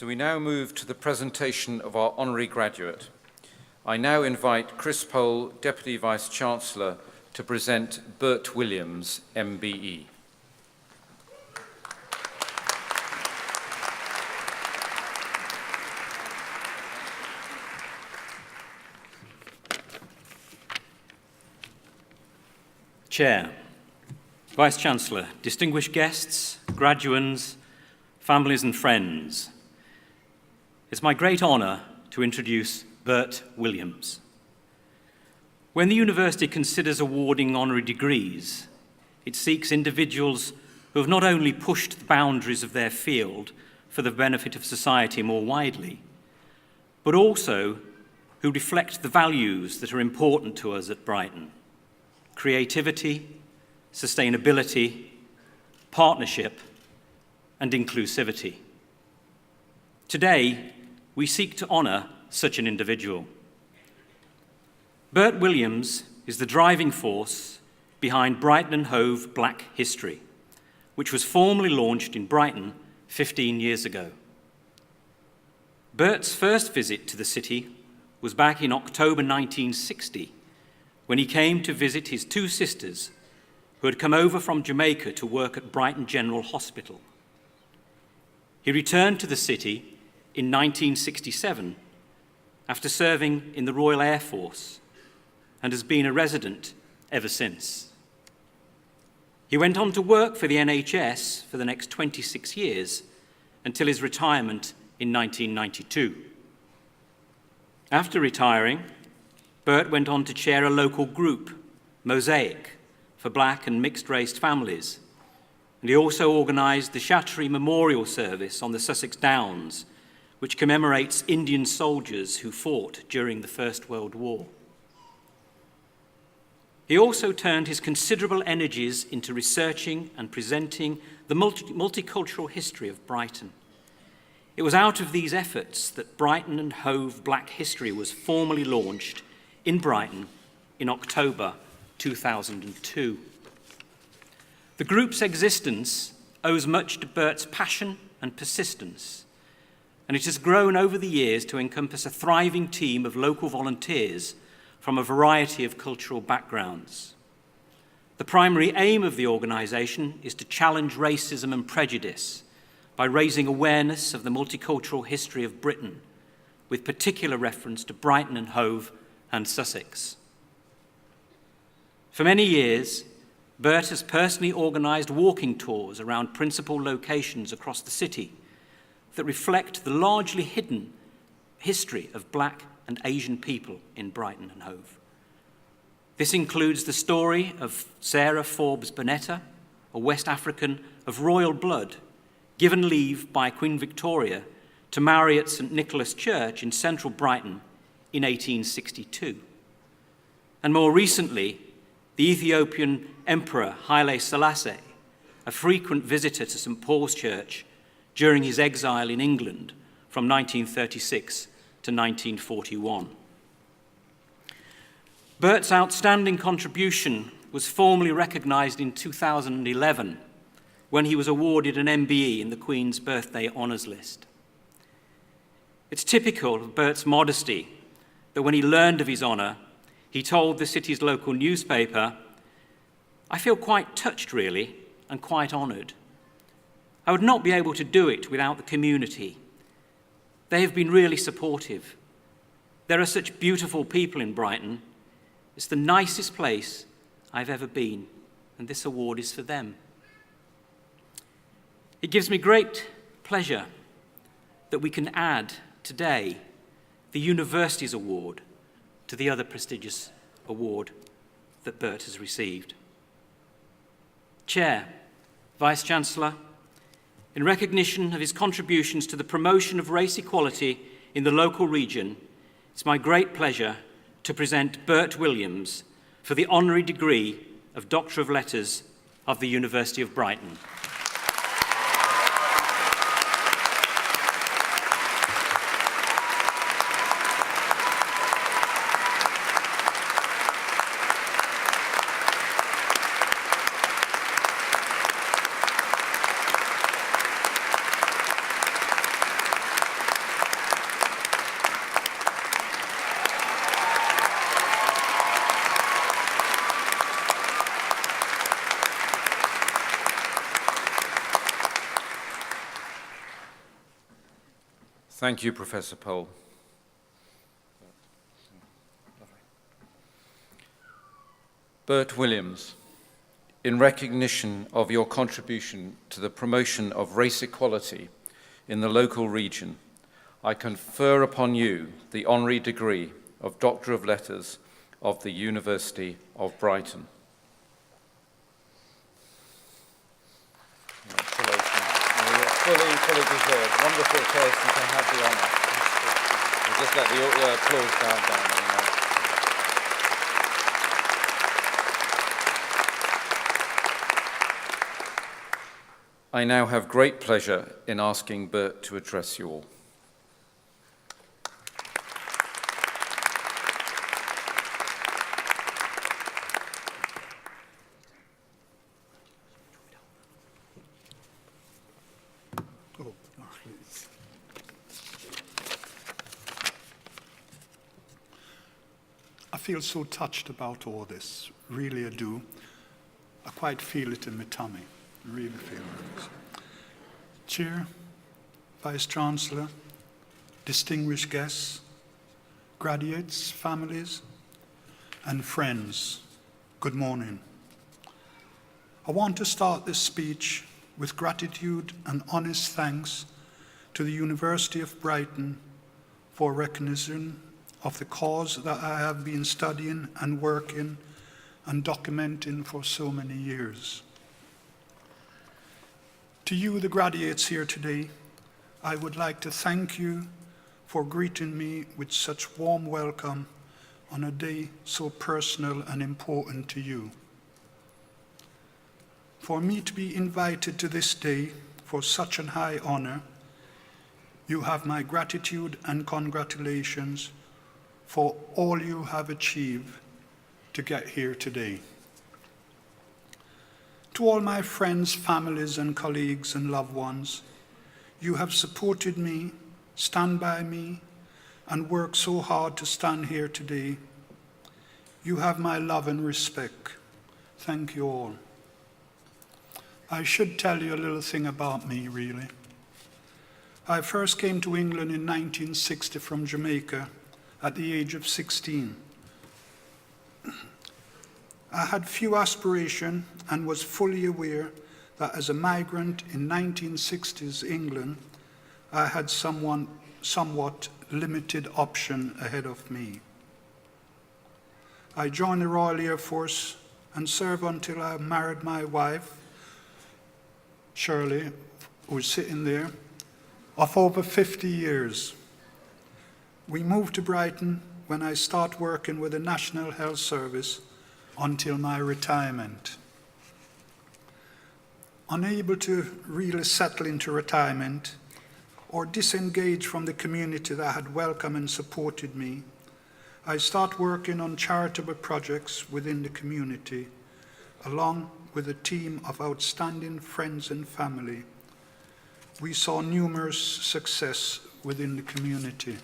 So we now move to the presentation of our honorary graduate. I now invite Chris Pole, Deputy Vice-Chancellor, to present Bert Williams, MBE. Chair, Vice-Chancellor, distinguished guests, graduands, families and friends, it's my great honour to introduce Bert Williams. When the university considers awarding honorary degrees, it seeks individuals who have not only pushed the boundaries of their field for the benefit of society more widely, but also who reflect the values that are important to us at Brighton: creativity, sustainability, partnership, and inclusivity. Today, we seek to honour such an individual. Bert Williams is the driving force behind Brighton and Hove Black History, which was formally launched in Brighton 15 years ago. Bert's first visit to the city was back in October 1960, when he came to visit his two sisters who had come over from Jamaica to work at Brighton General Hospital. He returned to the city in 1967 after serving in the Royal Air Force and has been a resident ever since. He went on to work for the NHS for the next 26 years until his retirement in 1992. After retiring, Bert went on to chair a local group, Mosaic, for black and mixed-race families, and he also organised the Shattery Memorial Service on the Sussex Downs, which commemorates Indian soldiers who fought during the First World War. He also turned his considerable energies into researching and presenting the multicultural history of Brighton. It was out of these efforts that Brighton and Hove Black History was formally launched in Brighton in October 2002. The group's existence owes much to Bert's passion and persistence, and it has grown over the years to encompass a thriving team of local volunteers from a variety of cultural backgrounds. The primary aim of the organisation is to challenge racism and prejudice by raising awareness of the multicultural history of Britain, with particular reference to Brighton and Hove and Sussex. For many years, Bert has personally organised walking tours around principal locations across the city that reflect the largely hidden history of black and Asian people in Brighton and Hove. This includes the story of Sarah Forbes Bonetta, a West African of royal blood, given leave by Queen Victoria to marry at St Nicholas Church in central Brighton in 1862. And more recently, the Ethiopian Emperor Haile Selassie, a frequent visitor to St Paul's Church during his exile in England from 1936 to 1941. Bert's outstanding contribution was formally recognised in 2011 when he was awarded an MBE in the Queen's Birthday Honours List. It's typical of Bert's modesty that when he learned of his honour, he told the city's local newspaper, "I feel quite touched, really, and quite honoured. I would not be able to do it without the community. They have been really supportive. There are such beautiful people in Brighton. It's the nicest place I've ever been, and this award is for them." It gives me great pleasure that we can add today the University's award to the other prestigious award that Bert has received. Chair, Vice-Chancellor, in recognition of his contributions to the promotion of race equality in the local region, it's my great pleasure to present Bert Williams for the honorary degree of Doctor of Letters of the University of Brighton. Thank you, Professor Pole. Bert Williams, in recognition of your contribution to the promotion of race equality in the local region, I confer upon you the honorary degree of Doctor of Letters of the University of Brighton. Fully deserved. Wonderful person to have the honour. We'll just let the applause down. I now have great pleasure in asking Bert to address you all. I feel so touched about all this, really I do. I quite feel it in my tummy, I really feel it. Chair, Vice Chancellor, distinguished guests, graduates, families, and friends, good morning. I want to start this speech with gratitude and honest thanks to the University of Brighton for recognition of the cause that I have been studying and working and documenting for so many years. To you, the graduates here today, I would like to thank you for greeting me with such warm welcome on a day so personal and important to you. For me to be invited to this day for such an high honor, you have my gratitude and congratulations for all you have achieved to get here today. To all my friends, families, and colleagues and loved ones, you have supported me, stand by me, and worked so hard to stand here today. You have my love and respect. Thank you all. I should tell you a little thing about me, really. I first came to England in 1960 from Jamaica at the age of 16. I had few aspirations and was fully aware that as a migrant in 1960s England, I had somewhat limited option ahead of me. I joined the Royal Air Force and served until I married my wife, Shirley, who is sitting there, of over 50 years. We moved to Brighton when I started working with the National Health Service until my retirement. Unable to really settle into retirement or disengage from the community that had welcomed and supported me, I started working on charitable projects within the community, along with a team of outstanding friends and family. We saw numerous success within the community.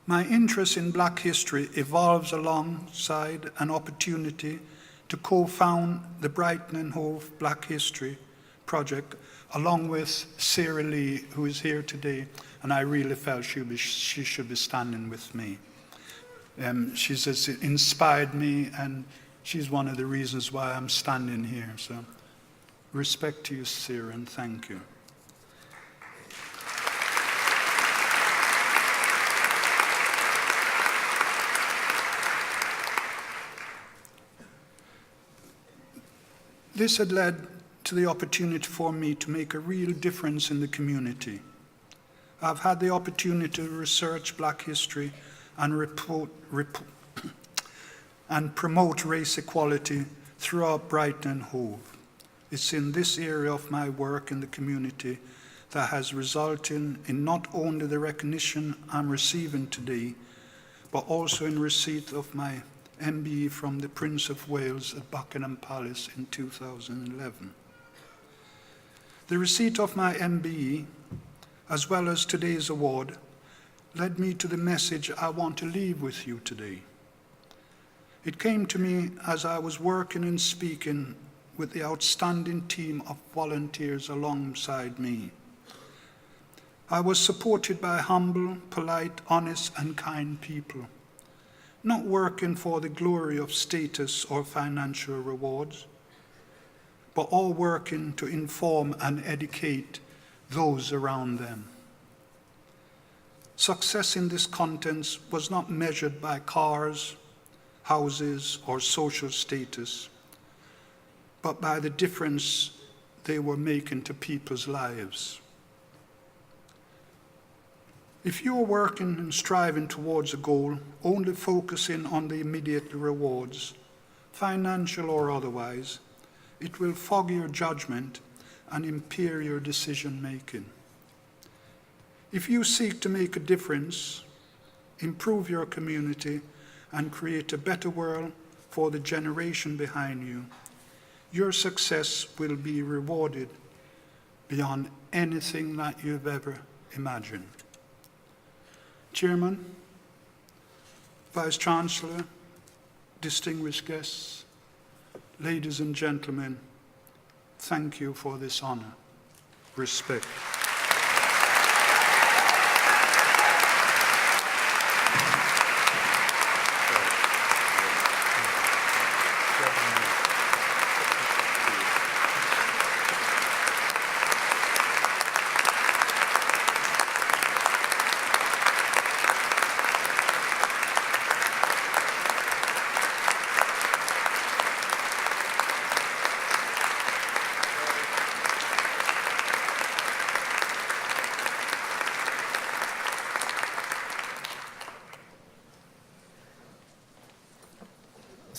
My interest in Black history evolves alongside an opportunity to co-found the Brighton and Hove Black History Project along with Sarah Lee, who is here today, and I really felt she should be standing with me. She's just inspired me, and she's one of the reasons why I'm standing here. So respect to you, Sarah, and thank you. This had led to the opportunity for me to make a real difference in the community. I've had the opportunity to research Black history and promote race equality throughout Brighton and Hove. It's in this area of my work in the community that has resulted in not only the recognition I'm receiving today, but also in receipt of my MBE from the Prince of Wales at Buckingham Palace in 2011. The receipt of my MBE, as well as today's award, led me to the message I want to leave with you today. It came to me as I was working and speaking with the outstanding team of volunteers alongside me. I was supported by humble, polite, honest, and kind people, not working for the glory of status or financial rewards, but all working to inform and educate those around them. Success in this context was not measured by cars, houses, or social status, but by the difference they were making to people's lives. If you are working and striving towards a goal, only focusing on the immediate rewards, financial or otherwise, it will fog your judgment and impair your decision making. If you seek to make a difference, improve your community, and create a better world for the generation behind you, your success will be rewarded beyond anything that you've ever imagined. Chairman, Vice Chancellor, distinguished guests, ladies and gentlemen, thank you for this honor. Respect.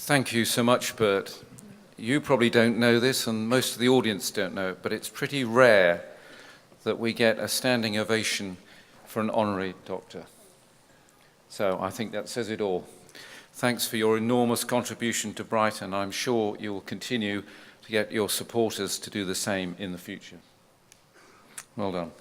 Thank you so much, Bert. You probably don't know this, and most of the audience don't know it, but it's pretty rare that we get a standing ovation for an honorary doctor. So I think that says it all. Thanks for your enormous contribution to Brighton. I'm sure you will continue to get your supporters to do the same in the future. Well done.